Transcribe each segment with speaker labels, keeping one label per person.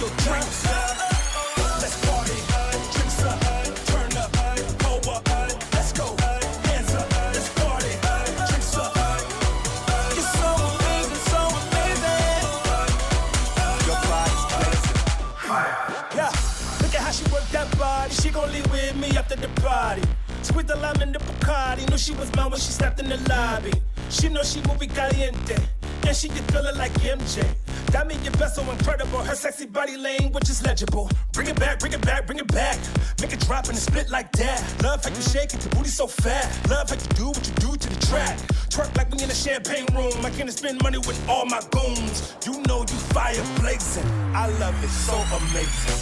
Speaker 1: your drinks up. Let's party, drinks up, turn up, over, let's go, hands up, let's party, drinks up. You're so amazing, so amazing. Your body's blazing. Yeah, look at how she worked that body. She gon' leave with me after the party. Squeeze the lime in the Bacardi. Knew she was mine when she stepped in the lobby. She know she movie caliente, and she can feel it like MJ. That mean your best so incredible. Her sexy body language is legible. Bring it back, bring it back, bring it back. Make it drop and split like that. Love how you shake it, your booty so fat. Love how you do what you do to the track. Twerk like we in a champagne room. I can't spend money with all my goons. You know you fire blazing. I love it, so amazing.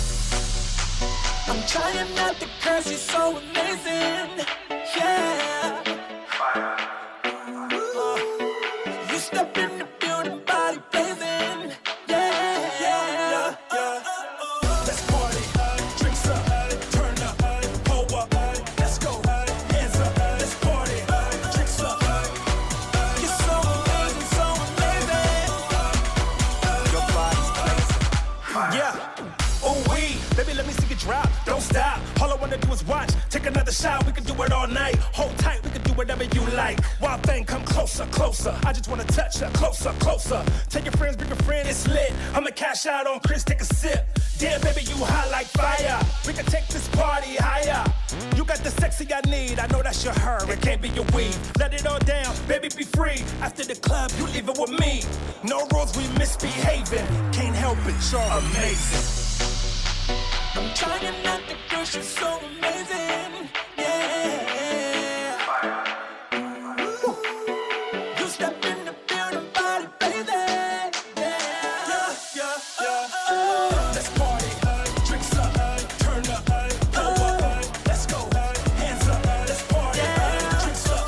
Speaker 1: I'm trying not to curse, you're so amazing. Yeah. You step in the building, body blazing. Yeah. Let's party, drinks up, turn up, hold up, let's go, hands up, let's party, drinks up. You're so amazing, so amazing. Your body's blazing. Yeah. Oh, baby, let me see you drop. Don't stop. All I wanna do is watch. Take another shot. We can do it all night. Hold tight. We can do whatever you like. Wild thing, come closer, closer. I just wanna touch her. Closer, closer. Tell your friends, bring a friend. It's lit. I'ma cash out on Chris. Take a sip. Damn, baby, you hot like fire. We can take this party higher. You got the sexy I need. I know that's your her. It can't be your weed. Let it all down. Baby, be free. After the club, you leave it with me. No rules, we misbehaving. Can't help it. You're amazing. I'm trying not to go, she's so amazing, yeah. You step in the building, body blazing, yeah. Let's party, drinks up, turn up, over, let's go, hands up, let's party, drinks up.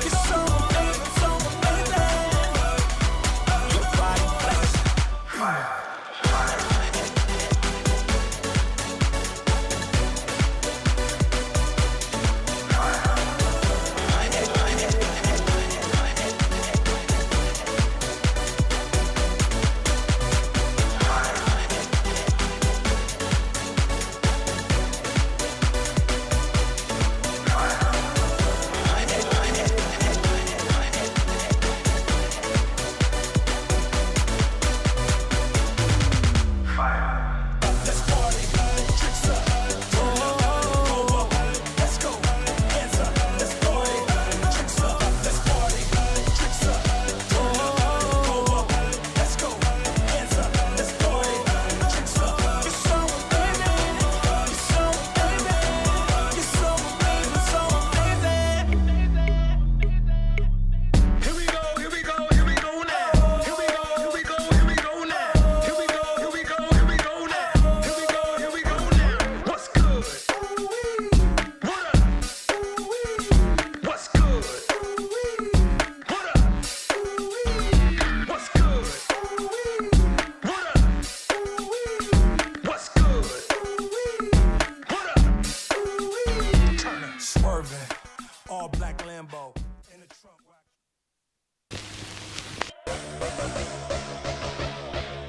Speaker 1: You're so amazing, so amazing. Your body blazing.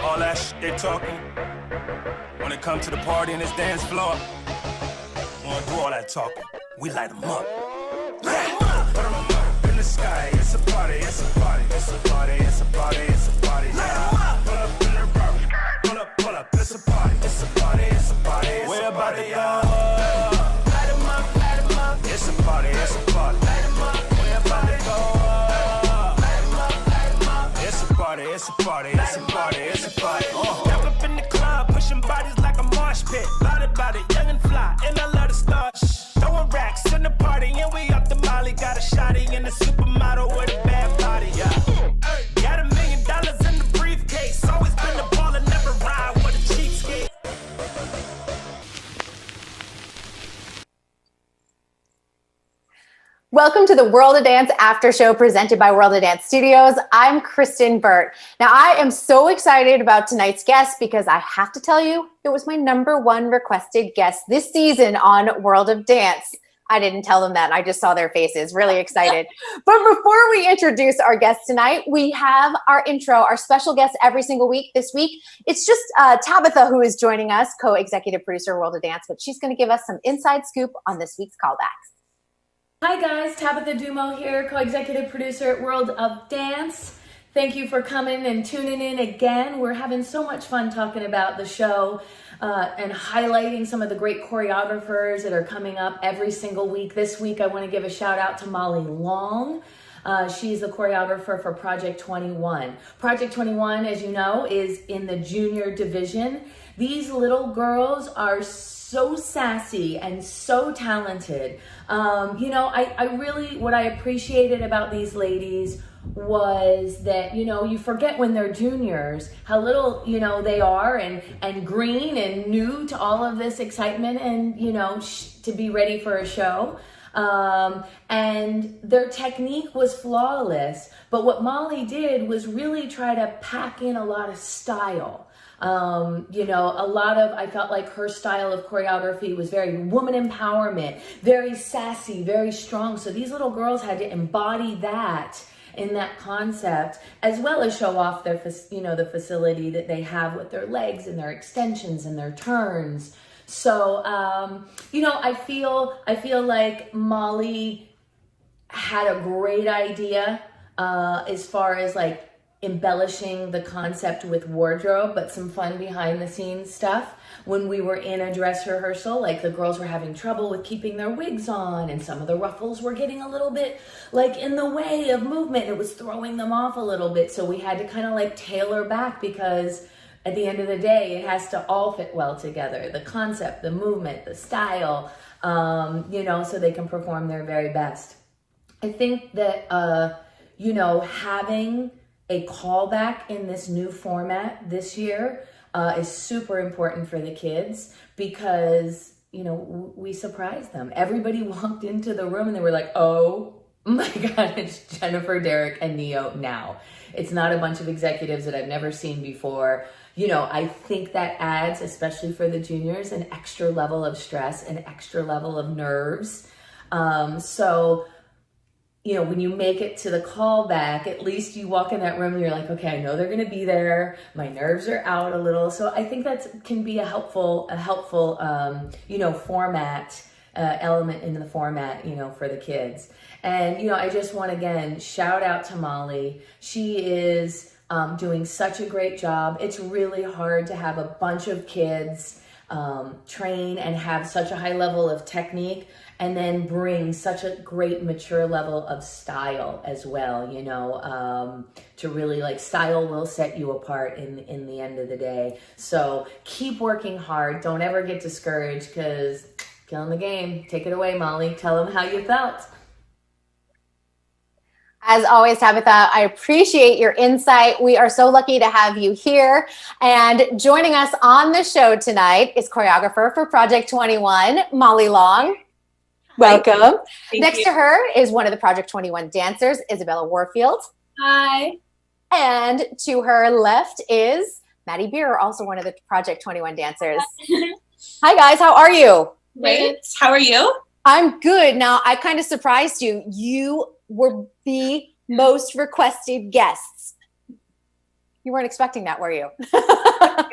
Speaker 1: All that shit they talking, when it comes to the party and this dance floor, we don't do all that talking, we light them up. Put them up in the sky, it's a party, it's a party, it's a party, it's a party, it's a party. Light them up, pull up in the rock, pull up, it's a party, it's a party, it's a party, it's a party. We're about to go. Light them up, it's a party, it's a party. Light them up, we're about to go. Light them up, it's a party, it's a party, it's a party, it's a party. Step up in the club, pushing bodies like a mosh pit. About it, young and fly, and I love to start. Throwing racks in the party, and we up the molly. Got a shotty in the supermodel with a bad body, yeah. Got $1 million in the briefcase. Always been the baller, never ride with a cheapskate.
Speaker 2: Welcome to the World of Dance After Show presented by World of Dance Studios. I'm Kristen Burt. Now, I am so excited about tonight's guest because I have to tell you, it was my #1 requested guest this season on World of Dance. I didn't tell them that. I just saw their faces, really excited. But before we introduce our guest tonight, we have our intro, our special guest every single week. This week, it's just Tabitha who is joining us, co-executive producer, World of Dance, but she's going to give us some inside scoop on this week's callbacks.
Speaker 3: Hi guys, Tabitha Dumo here, co-executive producer at World of Dance. Thank you for coming and tuning in again. We're having so much fun talking about the show and highlighting some of the great choreographers that are coming up every single week. This week, I want to give a shout out to Molly Long. She's the choreographer for Project 21. Project 21, as you know, is in the junior division. These little girls are so sassy and so talented. I really, what I appreciated about these ladies was that, you forget when they're juniors how little, they are and green and new to all of this excitement and, to be ready for a show. And their technique was flawless. But what Molly did was really try to pack in a lot of style. I felt like her style of choreography was very woman empowerment, very sassy, very strong. So these little girls had to embody that in that concept, as well as show off their, the facility that they have with their legs and their extensions and their turns. So, I feel like Molly had a great idea, as far as like embellishing the concept with wardrobe, but some fun behind the scenes stuff. When we were in a dress rehearsal, like the girls were having trouble with keeping their wigs on and some of the ruffles were getting a little bit like in the way of movement. It was throwing them off a little bit. So we had to kind of like tailor back because at the end of the day, it has to all fit well together. The concept, the movement, the style, so they can perform their very best. I think that, having a callback in this new format this year is super important for the kids because, we surprised them. Everybody walked into the room and they were like, oh my God, it's Jennifer, Derek, and Neo now. It's not a bunch of executives that I've never seen before. I think that adds, especially for the juniors, an extra level of stress, an extra level of nerves. When you make it to the callback, at least you walk in that room and you're like, okay, I know they're going to be there. My nerves are out a little. So I think that can be a helpful, format, element in the format, for the kids. And, I just want to, again, shout out to Molly. She is doing such a great job. It's really hard to have a bunch of kids train and have such a high level of technique and then bring such a great mature level of style as well, to really like style will set you apart in the end of the day. So keep working hard. Don't ever get discouraged because killing the game. Take it away, Molly. Tell them how you felt.
Speaker 2: As always, Tabitha, I appreciate your insight. We are so lucky to have you here. And joining us on the show tonight is choreographer for Project 21, Molly Long. Welcome. Next to her is one of the Project 21 dancers, Isabella Warfield.
Speaker 4: Hi.
Speaker 2: And to her left is Maddie Beer, also one of the Project 21 dancers. Hi, guys. How are you?
Speaker 4: Great. How are you?
Speaker 2: I'm good. Now, I kind of surprised you. You were the most requested guests. You weren't expecting that, were you?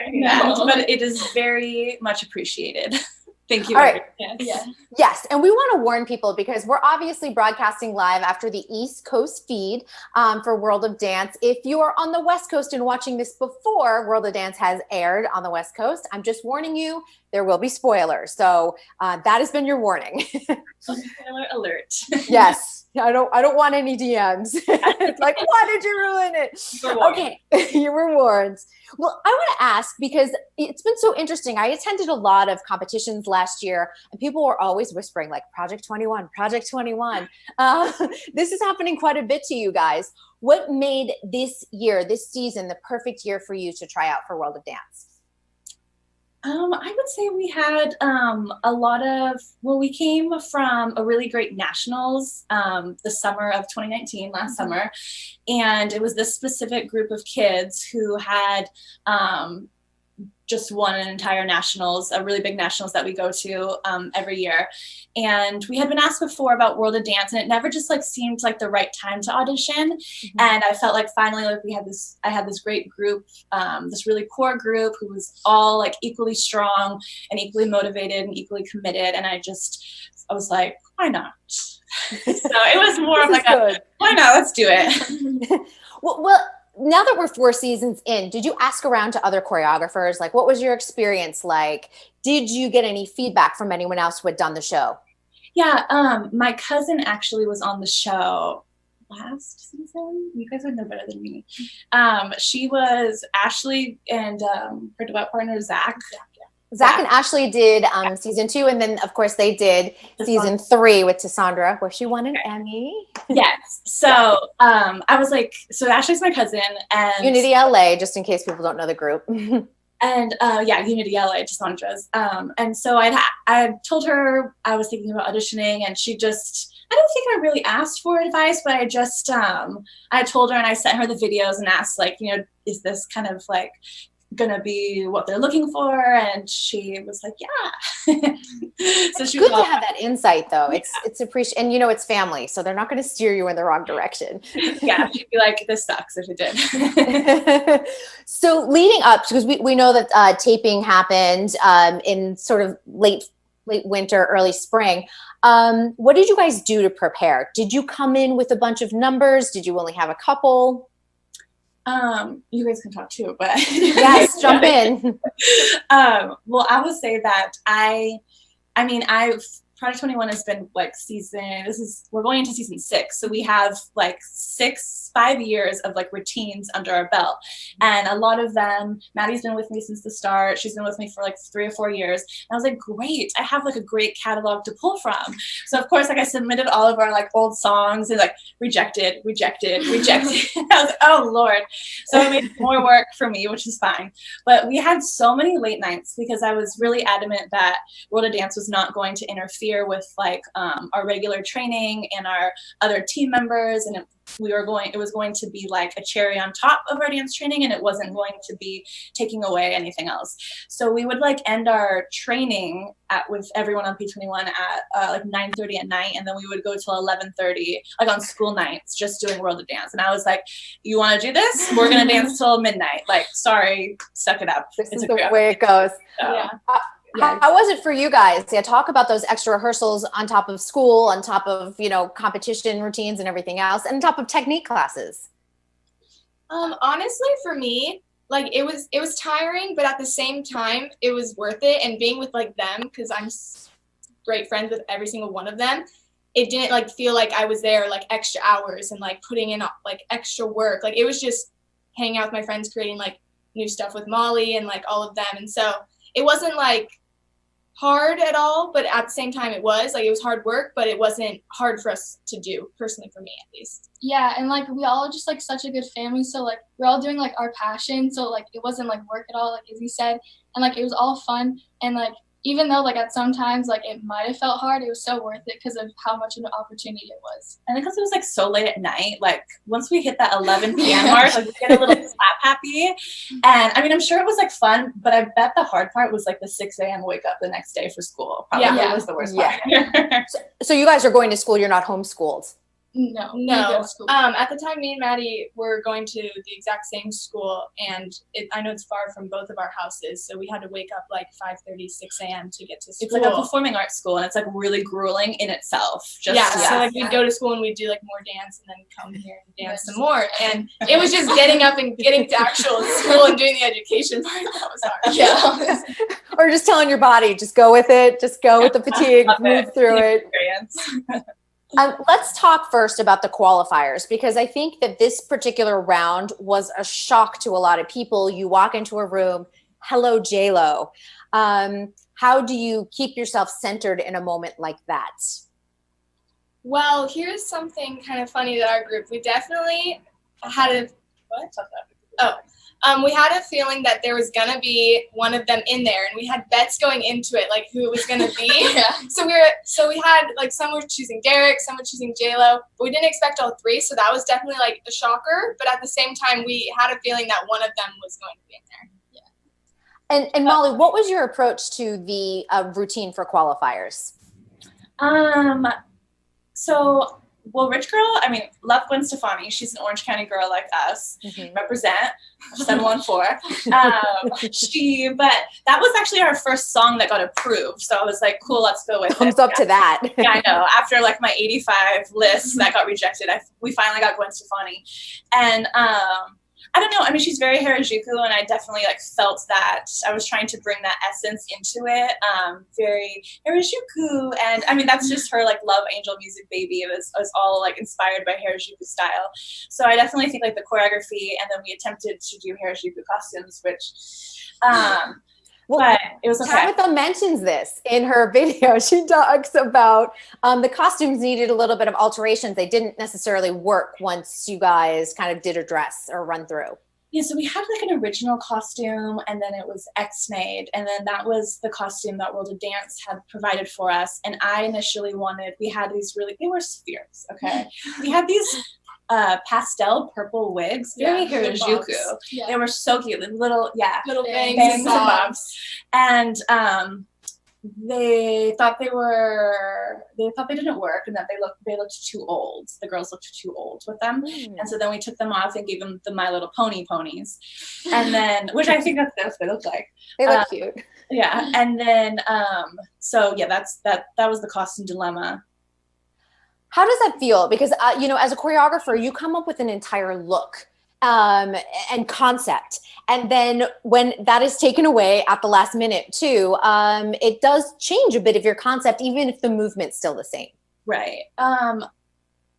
Speaker 4: No, but it is very much appreciated. Thank you.
Speaker 2: All right.
Speaker 4: Yes.
Speaker 2: Yes. And we want to warn people because we're obviously broadcasting live after the East Coast feed for World of Dance. If you are on the West Coast and watching this before World of Dance has aired on the West Coast, I'm just warning you, there will be spoilers. So that has been your warning.
Speaker 4: Spoiler alert.
Speaker 2: Yes. I don't want any DMs. It's like, why did you ruin it? Okay, you were warned. Well, I want to ask because it's been so interesting. I attended a lot of competitions last year and people were always whispering like Project 21, Project 21. This is happening quite a bit to you guys. What made this year, this season, the perfect year for you to try out for World of Dance?
Speaker 4: I would say we had we came from a really great nationals the summer of 2019, last summer. And it was this specific group of kids who had just won an entire nationals, a really big nationals that we go to every year. And we had been asked before about World of Dance, and it never just like seemed like the right time to audition. Mm-hmm. And I felt like finally, like I had this great group, this really core group who was all like equally strong and equally motivated and equally committed. And I was like, why not? So it was more of like why not? Let's do it.
Speaker 2: Well, now that we're 4 seasons in, did you ask around to other choreographers? Like, what was your experience like? Did you get any feedback from anyone else who had done the show?
Speaker 4: Yeah, my cousin actually was on the show last season. You guys would know better than me. She was Ashley and her duet partner, Zach.
Speaker 2: Zach and Ashley did season 2, and then of course they did season 3 with Tassandra, where she won an Emmy.
Speaker 4: Yes. So I was like, so Ashley's my cousin, and
Speaker 2: Unity LA, just in case people don't know the group.
Speaker 4: And yeah, Unity LA, Tassandra's. And so I told her I was thinking about auditioning, and she just, I don't think I really asked for advice, but I just I told her, and I sent her the videos and asked, like, you know, is this kind of like gonna be what they're looking for? And she was like, yeah. So she
Speaker 2: good to have that insight, though. Yeah. It's appreciated, and you know, it's family, so they're not going to steer you in the wrong direction.
Speaker 4: Yeah, she'd be like, this sucks if it did.
Speaker 2: So leading up, because we know that taping happened in sort of late winter, early spring. What did you guys do to prepare? Did you come in with a bunch of numbers? Did you only have a couple?
Speaker 4: You guys can talk too, but
Speaker 2: yes, jump in.
Speaker 4: Well, I would say that I mean, Project 21 has been like we're going into season 6. So we have like 5 years of like routines under our belt. And a lot of them, Maddie's been with me since the start. She's been with me for like 3 or 4 years. And I was like, great, I have like a great catalog to pull from. So of course, like I submitted all of our like old songs and like rejected. I was like, oh Lord. So it made more work for me, which is fine. But we had so many late nights because I was really adamant that World of Dance was not going to interfere with like our regular training and our other team members, and it was going to be like a cherry on top of our dance training, and it wasn't going to be taking away anything else. So we would like end our training with everyone on P21 at like 9:30 at night, and then we would go till 11:30 like on school nights just doing World of Dance. And I was like, you want to do this? We're gonna dance till midnight. Like, sorry, suck it up.
Speaker 2: This is the way it goes.
Speaker 4: Yeah.
Speaker 2: How was it for you guys? Yeah, talk about those extra rehearsals on top of school, on top of, you know, competition routines and everything else, and on top of technique classes.
Speaker 5: Honestly, for me, like it was tiring, but at the same time, it was worth it. And being with like them, because I'm great friends with every single one of them, it didn't like feel like I was there like extra hours and like putting in like extra work. Like it was just hanging out with my friends, creating like new stuff with Molly and like all of them. And so it wasn't like hard at all, but at the same time it was hard work, but it wasn't hard for us to do, personally, for me at least.
Speaker 6: Yeah, and like we all just like such a good family, so like we're all doing like our passion, so like it wasn't like work at all, like Izzy said, and like it was all fun. And like even though like at some times like it might have felt hard, it was so worth it because of how much of an opportunity it was.
Speaker 4: And because it was like so late at night, like once we hit that 11 p.m. mark, like we get a little slap happy. And I mean, I'm sure it was like fun, but I bet the hard part was like the 6 a.m. wake up the next day for school. Probably was the worst part.
Speaker 2: So you guys are going to school, you're not homeschooled.
Speaker 5: No. At the time, me and Maddie were going to the exact same school, and I know it's far from both of our houses, so we had to wake up like 5:30, 6 a.m. to get to school.
Speaker 4: It's like a performing arts school, and it's like really grueling in itself.
Speaker 5: So like we'd go to school and we'd do like more dance, and then come here and dance some more. And it was just getting up and getting to actual school and doing the education part that was hard.
Speaker 2: Yeah. Or just telling your body, just go with it, just go with the fatigue, move through it. Let's talk first about the qualifiers, because I think that this particular round was a shock to a lot of people. You walk into a room, hello, J-Lo. How do you keep yourself centered in a moment like that?
Speaker 5: Well, here's something kind of funny that our group, we definitely had we had a feeling that there was gonna be one of them in there, and we had bets going into it, like who it was gonna be. So we had like some were choosing Derek, some were choosing J-Lo, but we didn't expect all 3, so that was definitely like a shocker. But at the same time, we had a feeling that one of them was going to be in there.
Speaker 2: And Molly, what was your approach to the routine for qualifiers?
Speaker 4: So, well, Rich Girl, I mean, love Gwen Stefani. She's an Orange County girl like us. Represent 714. But that was actually our first song that got approved. So I was like, cool, let's go with it.
Speaker 2: Thumbs up to that.
Speaker 4: Yeah, I know. After like my 85 list that got rejected, we finally got Gwen Stefani. And I don't know. I mean, she's very Harajuku, and I definitely like felt that I was trying to bring that essence into it. Very Harajuku, and I mean that's just her like love angel music baby. It was all like inspired by Harajuku style. So I definitely think like the choreography, and then we attempted to do Harajuku costumes, which.
Speaker 2: Well,
Speaker 4: but it was okay.
Speaker 2: Tabitha mentions this in her video. She talks about the costumes needed a little bit of alterations. They didn't necessarily work once you guys kind of did a dress or run through.
Speaker 4: Yeah, so we had like an original costume, and then it was X-made, and then that was the costume that World of Dance had provided for us. And I initially we had these they were spheres, okay? We had these pastel purple wigs, very Harajuku.
Speaker 6: Yeah.
Speaker 4: They were so cute, little
Speaker 5: bangs
Speaker 4: bangs
Speaker 5: and
Speaker 4: and
Speaker 5: bobs.
Speaker 4: bobs. And they thought they didn't work, and that they looked too old. The girls looked too old with them. And so then we took them off and gave them the My Little Pony ponies. And then, which I think that's what they look like.
Speaker 2: They look cute.
Speaker 4: Yeah. And then so yeah, that was the costume dilemma.
Speaker 2: How does that feel? Because, as a choreographer, you come up with an entire look and concept. And then when that is taken away at the last minute too, it does change a bit of your concept, even if the movement's still the same.
Speaker 4: Right.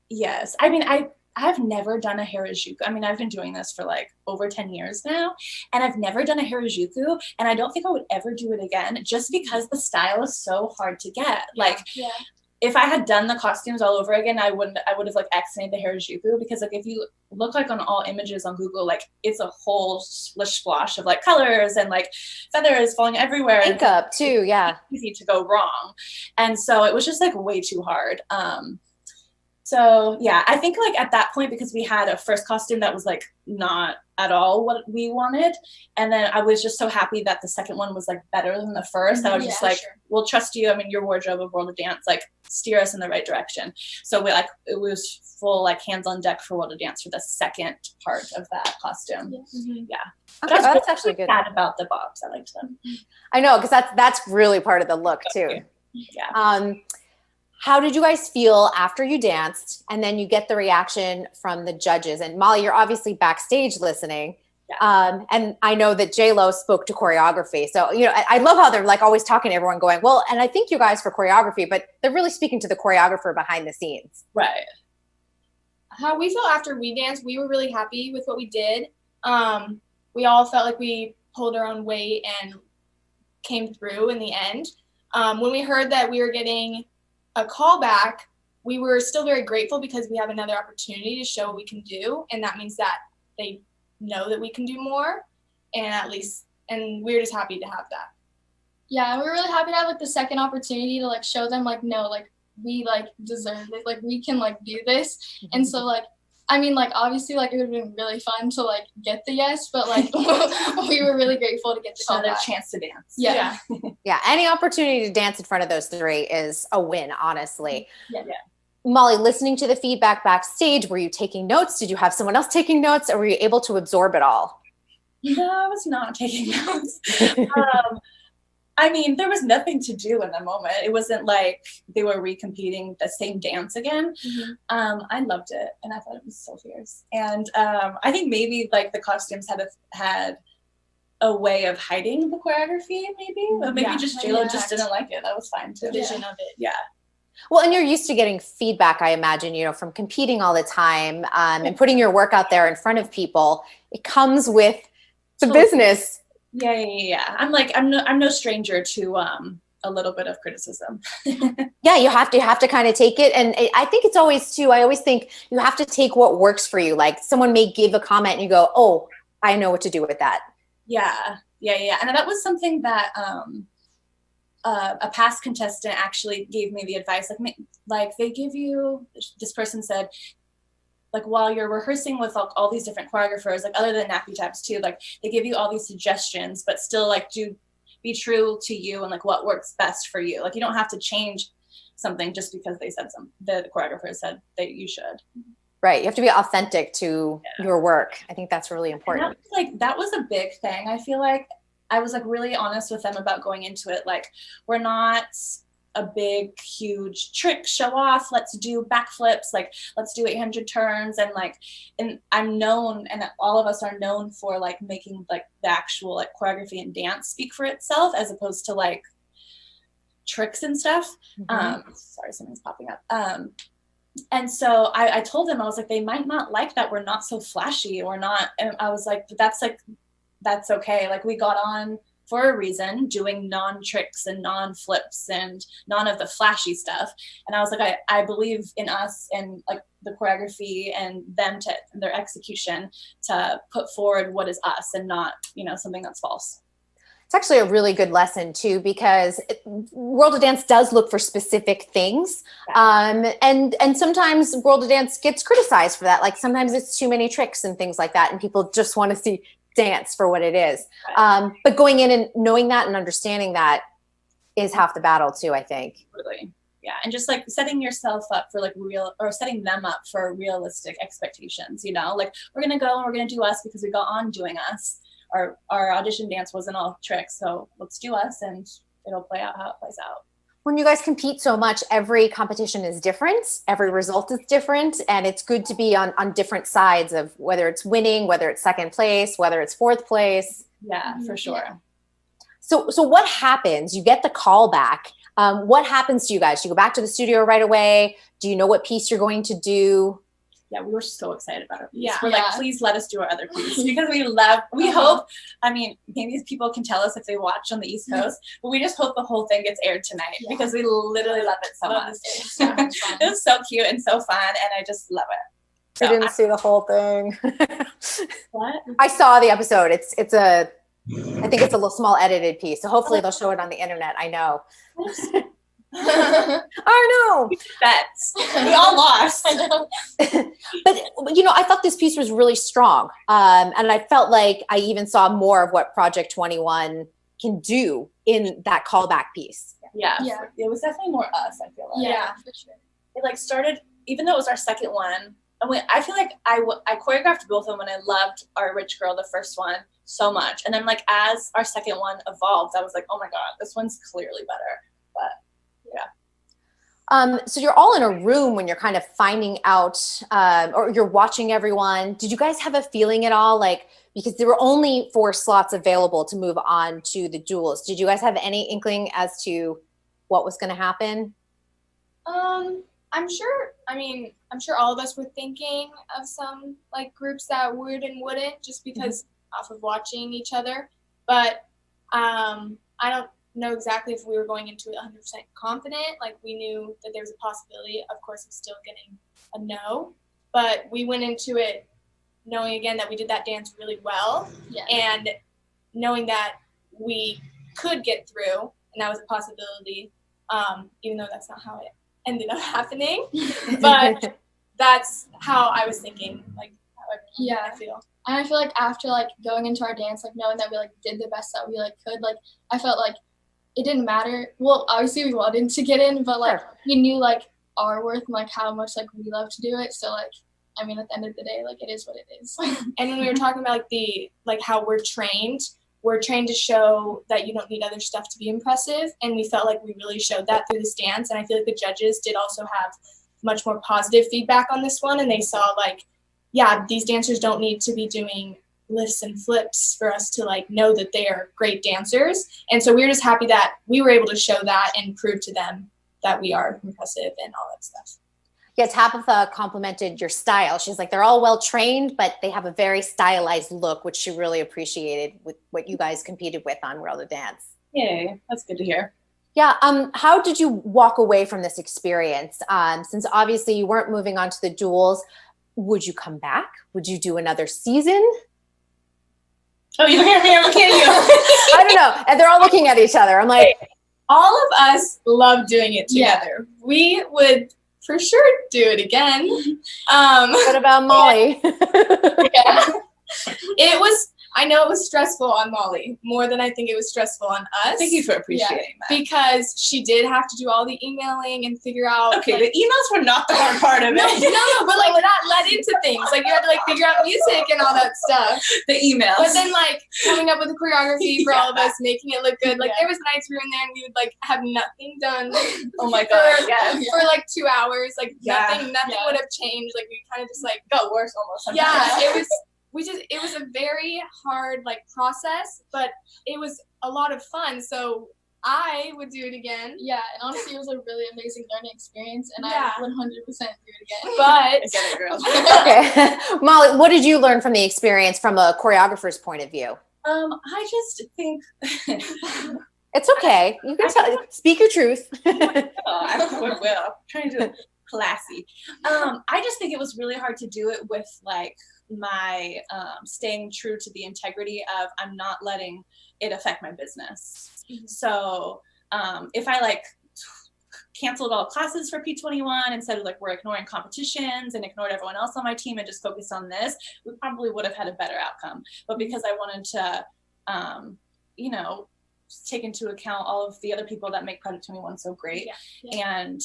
Speaker 4: Yes. I mean, I've never done a Harajuku. I mean, I've been doing this for like over 10 years now, and I've never done a Harajuku, and I don't think I would ever do it again, just because the style is so hard to get. Like, if I had done the costumes all over again, I would have like X-named the Harajuku, because like if you look like on all images on Google, like it's a whole splish splosh of like colors and like feathers falling everywhere.
Speaker 2: Makeup too, yeah.
Speaker 4: Easy to go wrong. And so it was just like way too hard. So yeah, I think like at that point, because we had a first costume that was like not at all what we wanted, and then I was just so happy that the second one was like better than the first, that I was just like, we'll trust you. I mean, your wardrobe of World of Dance, like steer us in the right direction. So it was full like hands on deck for World of Dance for the second part of that costume. Yeah. But
Speaker 2: Okay, that's actually good.
Speaker 4: Sad about the bobs. I liked them.
Speaker 2: I know, because that's really part of the look too.
Speaker 4: Yeah.
Speaker 2: How did you guys feel after you danced and then you get the reaction from the judges? And Molly, you're obviously backstage listening.
Speaker 4: Yeah.
Speaker 2: And I know that J-Lo spoke to choreography. So, I love how they're like always talking to everyone going, well, and I think you guys for choreography, but they're really speaking to the choreographer behind the scenes.
Speaker 4: Right.
Speaker 5: How we felt after we danced, we were really happy with what we did. We all felt like we pulled our own weight and came through in the end. When we heard that we were getting a callback, we were still very grateful, because we have another opportunity to show what we can do, and that means that they know that we can do more, and we're just happy to have that.
Speaker 6: Yeah, and we're really happy to have like the second opportunity to like show them like, no, like we like deserve it, like we can like do this. And so like, I mean, like obviously like it would have been really fun to like get the yes, but like we were really grateful to get the
Speaker 4: Another chance to dance.
Speaker 6: Yeah.
Speaker 2: Yeah, any opportunity to dance in front of those three is a win, honestly.
Speaker 6: Yeah.
Speaker 2: Molly, listening to the feedback backstage, were you taking notes? Did you have someone else taking notes, or were you able to absorb it all?
Speaker 4: No, I was not taking notes. I mean, there was nothing to do in the moment. It wasn't like they were recompeting the same dance again. I loved it, and I thought it was so fierce. And I think maybe like the costumes had a way of hiding the choreography, maybe. Or maybe just J-Lo just didn't like it. That was fine too.
Speaker 5: Vision of it.
Speaker 4: Yeah.
Speaker 2: Well, and you're used to getting feedback, I imagine, from competing all the time and putting your work out there in front of people. It comes with the business.
Speaker 4: Yeah. I'm no stranger to a little bit of criticism.
Speaker 2: Yeah, you have to kind of take it. And I think it's always too, I always think you have to take what works for you. Like someone may give a comment and you go, oh, I know what to do with that.
Speaker 4: Yeah. And that was something that a past contestant actually gave me the advice. Like they give you, this person said, like while you're rehearsing with all these different choreographers, like other than nappy tabs too, like they give you all these suggestions, but still like be true to you and like what works best for you. Like you don't have to change something just because they said the choreographer said that you should.
Speaker 2: Right. You have to be authentic to your work. I think that's really important.
Speaker 4: That was a big thing. I feel like I was like really honest with them about going into it. Like, we're not a big, huge trick show off. Let's do backflips. Like, let's do 800 turns. And I'm known, and all of us are known for like making like the actual like choreography and dance speak for itself, as opposed to like tricks and stuff. Sorry, something's popping up. And so I told them, I was like, they might not like that we're not so flashy or not. And I was like, but that's okay. Like, we got on for a reason, doing non-tricks and non-flips and none of the flashy stuff. And I was like, I believe in us and like the choreography and them to their execution to put forward what is us and not, something that's false.
Speaker 2: It's actually a really good lesson too, because World of Dance does look for specific things. And sometimes World of Dance gets criticized for that. Like sometimes it's too many tricks and things like that. And people just want to see dance for what it is. But going in and knowing that and understanding that is half the battle too, I think.
Speaker 4: Really. Yeah. And just like setting yourself up for like setting them up for realistic expectations, like we're going to go and we're going to do us because we got on doing us. Our audition dance wasn't all tricks, so let's do us and it'll play out how it plays out.
Speaker 2: When you guys compete so much, every competition is different, every result is different, and it's good to be on different sides of whether it's winning, whether it's second place, whether it's fourth place.
Speaker 4: Yeah, for sure.
Speaker 2: Yeah. So what happens? You get the call back. What happens to you guys? Do you go back to the studio right away? Do you know what piece you're going to do?
Speaker 4: Yeah, we were so excited about our piece.
Speaker 5: Yeah.
Speaker 4: We're like, please let us do our other piece, because we hope, maybe people can tell us if they watch on the East Coast, but we just hope the whole thing gets aired tonight because we literally love it so much. It was so cute and so fun, and I just love it.
Speaker 2: So I didn't see the whole thing.
Speaker 4: What?
Speaker 2: I saw the episode. I think it's a little small edited piece, so hopefully they'll show it on the internet. I know. I know.
Speaker 4: Bets. We all lost.
Speaker 2: But I thought this piece was really strong. And I felt like I even saw more of what Project 21 can do in that callback piece.
Speaker 4: Yeah. It was definitely more us, I feel like.
Speaker 5: Yeah, for sure.
Speaker 4: It like started, even though it was our second one, I feel like I choreographed both of them, and I loved our Rich Girl, the first one, so much. And then like as our second one evolved, I was like, oh my God, this one's clearly better. But yeah.
Speaker 2: So you're all in a room when you're kind of finding out, or you're watching everyone. Did you guys have a feeling at all? Like, because there were only 4 slots available to move on to the duels. Did you guys have any inkling as to what was going to happen?
Speaker 5: I'm sure all of us were thinking of some like groups that would and wouldn't, just because off of watching each other. But I don't know exactly if we were going into it 100% confident. Like, we knew that there was a possibility, of course, of still getting a no, but we went into it knowing again that we did that dance really well, and knowing that we could get through, and that was a possibility, even though that's not how it ended up happening. But that's how I was thinking, like how I feel.
Speaker 6: And I feel like after like going into our dance, like knowing that we like did the best that we like could, like I felt like it didn't matter. Well, obviously we wanted to get in, but like we knew like our worth and like how much like we love to do it. So like, at the end of the day, like it is what it is.
Speaker 5: And when we were talking about like how we're trained to show that you don't need other stuff to be impressive. And we felt like we really showed that through this dance. And I feel like the judges did also have much more positive feedback on this one. And they saw like, yeah, these dancers don't need to be doing lifts and flips for us to like know that they are great dancers. And so we were just happy that we were able to show that and prove to them that we are impressive and all that stuff.
Speaker 2: Yeah, Tabitha complimented your style. She's like, they're all well trained, but they have a very stylized look, which she really appreciated with what you guys competed with on World of Dance.
Speaker 4: Yay, that's good to hear.
Speaker 2: Yeah, how did you walk away from this experience? Since obviously you weren't moving on to the duels, would you come back? Would you do another season?
Speaker 4: Oh, you hear me? I'm looking at you.
Speaker 2: I don't know. And they're all looking at each other. I'm like,
Speaker 4: all of us love doing it together. We would
Speaker 5: for sure do it again.
Speaker 2: What about Molly?
Speaker 5: Yeah. I know it was stressful on Molly, more than I think it was stressful on us.
Speaker 4: Thank you for appreciating that.
Speaker 5: Because she did have to do all the emailing and figure out.
Speaker 4: Okay, the emails were not the hard part of it.
Speaker 5: No, but like that led into things. Like you had to like figure out music and all that stuff.
Speaker 4: The emails.
Speaker 5: But then like coming up with the choreography for all of us, making it look good. Like there was nights we were in there and we would like have nothing done.
Speaker 4: Oh my god,
Speaker 5: for like 2 hours. Like nothing would have changed. Like we kind of just like
Speaker 4: got worse almost.
Speaker 5: sometimes. Yeah, it was a very hard like process, but it was a lot of fun. So I would do it again.
Speaker 6: Yeah, and honestly, it was a really amazing learning experience, and I would 100% do it again.
Speaker 5: But
Speaker 4: I get it, girl.
Speaker 2: Okay. Molly, what did you learn from the experience from a choreographer's point of view?
Speaker 4: I just think
Speaker 2: It's okay. You can speak your truth.
Speaker 4: I will. I'm trying to classy. I just think it was really hard to do it with like my staying true to the integrity of I'm not letting it affect my business. So if I like canceled all classes for P21 and said like we're ignoring competitions and ignored everyone else on my team and just focused on this, we probably would have had a better outcome. But because I wanted to take into account all of the other people that make Project 21 so great, and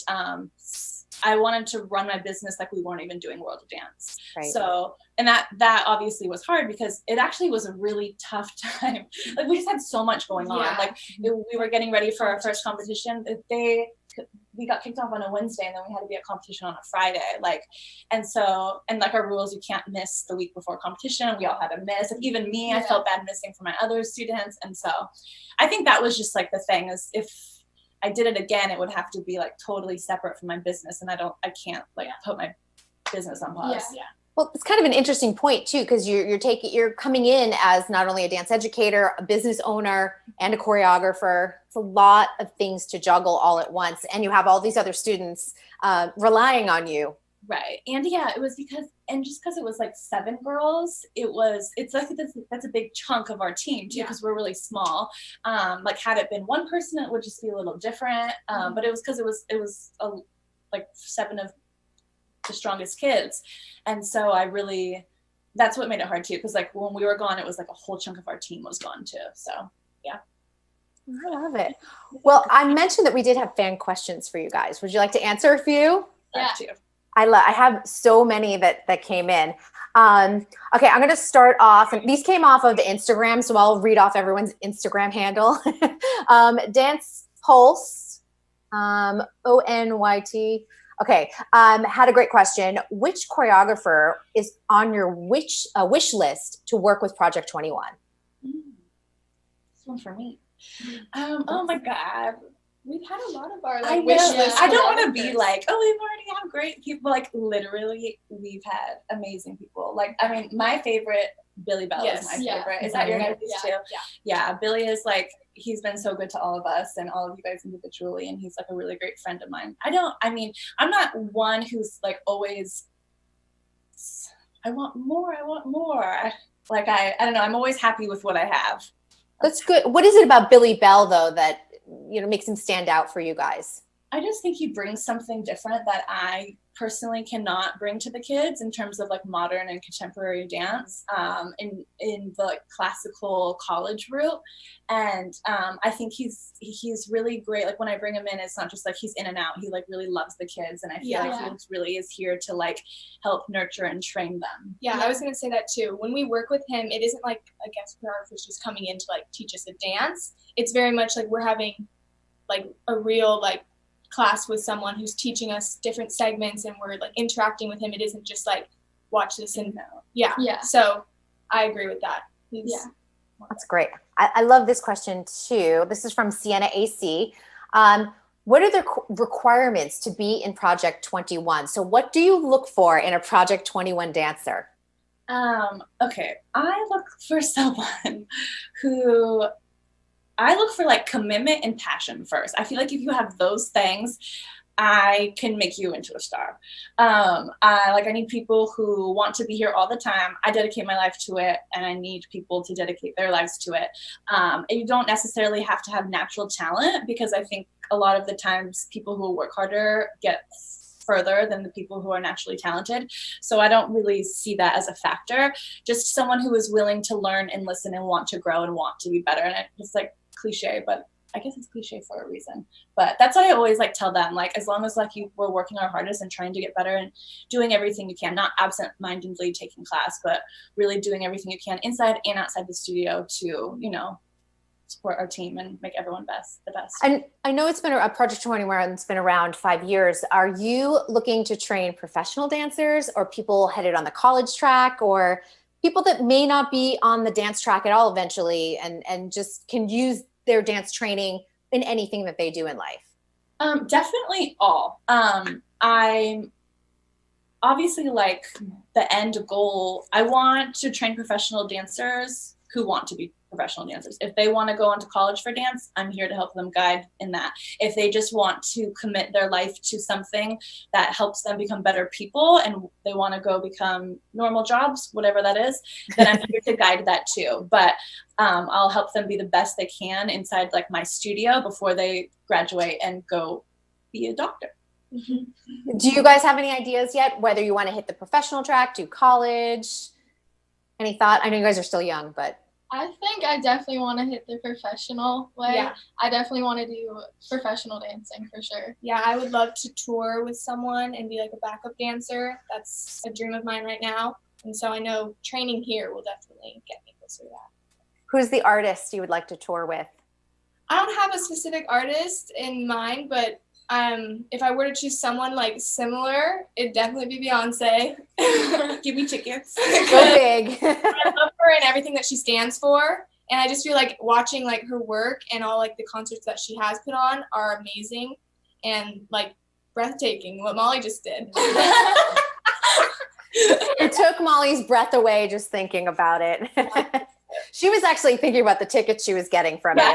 Speaker 4: I wanted to run my business like we weren't even doing World of Dance.
Speaker 2: Right.
Speaker 4: So, and that obviously was hard because it actually was a really tough time. Like we just had so much going on. Like we were getting ready for our first competition. We got kicked off on a Wednesday and then we had to be at competition on a Friday. And our rules, you can't miss the week before competition. We all had to miss. And even me, I felt bad missing for my other students. And so I think that was just like the thing is if I did it again, it would have to be like totally separate from my business. And I can't like put my business on pause.
Speaker 6: Yeah.
Speaker 2: Well, it's kind of an interesting point too, because you're coming in as not only a dance educator, a business owner, and a choreographer. It's a lot of things to juggle all at once, and you have all these other students relying on you.
Speaker 4: Right, and it was because it was like 7 girls, it's like that's a big chunk of our team too, because we're really small. Like had it been one person, it would just be a little different. But it was because it was like 7 of the strongest kids, and so that's what made it hard too, because like when we were gone it was like a whole chunk of our team was gone too. So
Speaker 2: I love it. Well, I mentioned that we did have fan questions for you guys. Would you like to answer a few?
Speaker 4: Too.
Speaker 2: I have so many that came in. Okay, I'm going to start off, and these came off of the Instagram, so I'll read off everyone's Instagram handle. Dance Pulse, ONYT. Okay, had a great question. Which choreographer is on your wish list to work with Project 21?
Speaker 4: This one for me. Oh my God.
Speaker 5: We've had a lot of our
Speaker 4: I
Speaker 5: wish lists.
Speaker 4: I don't want to be like, oh, we've already had great people. Like literally, we've had amazing people. Like, I mean, my favorite, Billy Bell is my favorite. Is that your guys' too? Yeah, Billy is like, he's been so good to all of us and all of you guys individually, and he's like a really great friend of mine. I'm not one who's like always, I want more. Like, I don't know, I'm always happy with what I have.
Speaker 2: That's good. What is it about Billy Bell though that makes him stand out for you guys?
Speaker 4: I just think he brings something different that I personally cannot bring to the kids in terms of like modern and contemporary dance in the like, classical college route. And I think he's really great. Like when I bring him in, it's not just like he's in and out. He like really loves the kids, and I feel like he really is here to like help nurture and train them.
Speaker 5: Yeah, I was gonna say that too. When we work with him, it isn't like a guest choreographer is just coming in to like teach us a dance. It's very much like we're having like a real like class with someone who's teaching us different segments, and we're like interacting with him. It isn't just like watch this and so I agree with that.
Speaker 2: That's great. I love this question too. This is from Sienna AC. What are the requirements to be in Project 21? So what do you look for in a Project 21 dancer?
Speaker 4: Okay, I look for someone who I look for like commitment and passion first. I feel like if you have those things, I can make you into a star. I need people who want to be here all the time. I dedicate my life to it, and I need people to dedicate their lives to it. And you don't necessarily have to have natural talent, because I think a lot of the times people who work harder get further than the people who are naturally talented. So I don't really see that as a factor. Just someone who is willing to learn and listen and want to grow and want to be better. And it's like cliche, but I guess it's cliche for a reason. But that's what I always like tell them. Like, as long as like we're working our hardest and trying to get better and doing everything you can, not absent-mindedly taking class, but really doing everything you can inside and outside the studio to, you know, support our team and make everyone the best.
Speaker 2: And I know it's been a Project 21, it's been around 5 years. Are you looking to train professional dancers or people headed on the college track or people that may not be on the dance track at all eventually and just can use their dance training in anything that they do in life?
Speaker 4: Definitely all. I'm obviously like the end goal. I want to train professional dancers who want to be professional dancers. If they want to go on to college for dance, I'm here to help them guide in that. If they just want to commit their life to something that helps them become better people and they want to go become normal jobs, whatever that is, then I'm here to guide that too. But I'll help them be the best they can inside like my studio before they graduate and go be a doctor.
Speaker 2: Mm-hmm. Do you guys have any ideas yet, whether you want to hit the professional track, do college? Any thought? I know you guys are still young, but
Speaker 6: I think I definitely want to hit the professional way.
Speaker 5: Yeah.
Speaker 6: I definitely want to do professional dancing for sure.
Speaker 5: Yeah, I would love to tour with someone and be like a backup dancer. That's a dream of mine right now. And so I know training here will definitely get me closer to that.
Speaker 2: who's the artist you would like to tour with?
Speaker 5: I don't have a specific artist in mind, but if I were to choose someone like similar, it'd definitely be Beyonce.
Speaker 4: Give me tickets.
Speaker 2: Go big.
Speaker 5: I love her and everything that she stands for. And I just feel like watching like her work and all like the concerts that she has put on are amazing and like breathtaking, what Molly just did.
Speaker 2: It took Molly's breath away just thinking about it. She was actually thinking about the tickets she was getting from it.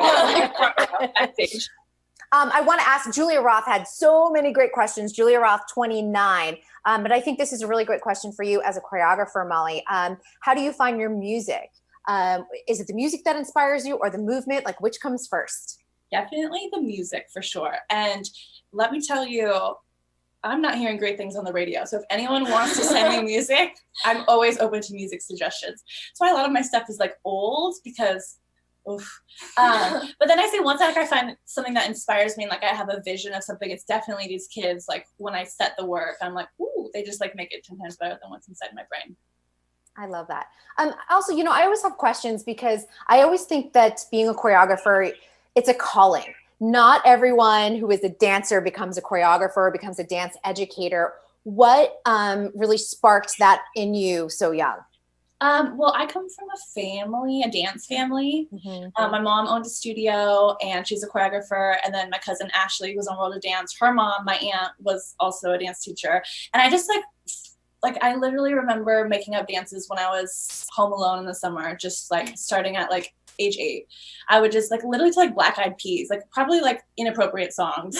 Speaker 2: I want to ask, Julia Roth had so many great questions. Julia Roth, 29. But I think this is a really great question for you as a choreographer, Molly. How do you find your music? Is it the music that inspires you or the movement? Like, which comes first?
Speaker 4: Definitely the music for sure. And let me tell you, I'm not hearing great things on the radio. So if anyone wants to send me music, I'm always open to music suggestions. That's why a lot of my stuff is like old because, oof. But then I say once like I find something that inspires me and like I have a vision of something, it's definitely these kids. Like when I set the work, I'm like, ooh, they just like make it 10 times better than what's inside my brain.
Speaker 2: I love that. Also, you know, I always have questions because I always think that being a choreographer, it's a calling. Not everyone who is a dancer becomes a choreographer, becomes a dance educator. What really sparked that in you so young?
Speaker 4: Well, I come from a dance family.
Speaker 2: Mm-hmm.
Speaker 4: My mom owned a studio and she's a choreographer. And then my cousin Ashley was on World of Dance. Her mom, my aunt, was also a dance teacher. And I just like I literally remember making up dances when I was home alone in the summer, just like starting at like age 8. I would just like literally to like Black Eyed Peas, like probably like inappropriate songs,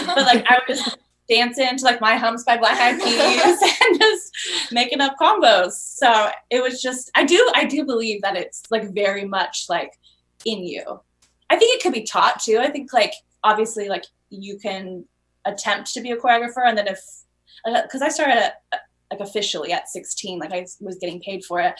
Speaker 4: but like I would just dance into like My Humps by Black Eyed Peas and just making up combos. So it was just, I do believe that it's like very much like in you. I think it could be taught too. I think like obviously like you can attempt to be a choreographer and then because I started at like officially at 16, like I was getting paid for it.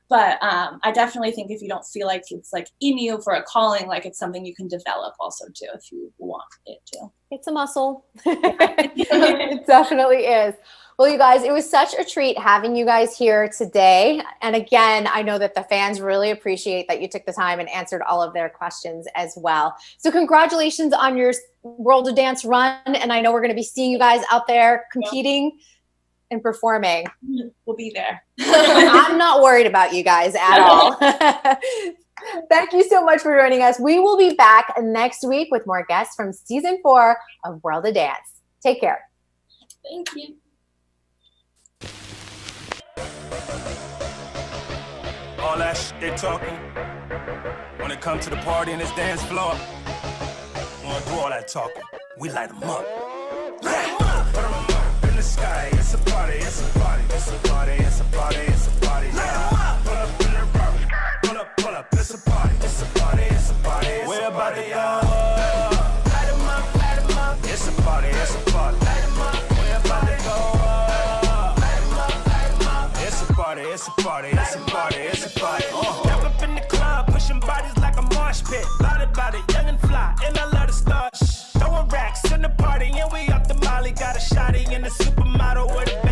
Speaker 4: But I definitely think if you don't feel like it's like in you for a calling, like it's something you can develop also too, if you want it to.
Speaker 2: It's a muscle. It definitely is. Well, you guys, it was such a treat having you guys here today. And again, I know that the fans really appreciate that you took the time and answered all of their questions as well. So congratulations on your World of Dance run. And I know we're going to be seeing you guys out there competing and performing.
Speaker 4: We'll be there.
Speaker 2: I'm not worried about you guys at all. Thank you so much for joining us. We will be back next week with more guests from season 4 of World of Dance. Take care.
Speaker 5: Thank you.
Speaker 1: All that shit they talking. When it comes to the party and this dance floor, we don't do all that talking. We light them up. Light them up. Put 'em up in the sky. It's a party. It's a party. It's a party. It's a party. It's a party. Light 'em up. Pull up in the rock. Pull up. It's a party. It's a party. It's a party. We're about to go. Light 'em up. Light 'em up. It's a party. It's a party. Light 'em up. We're about to go. party, it's a party, it's a party. Step up in the club, pushing bodies like a marsh pit. Loud about it, young and fly, and I love the stars. Throwing racks in the party, and we up the molly. Got a shotty in the supermodel with a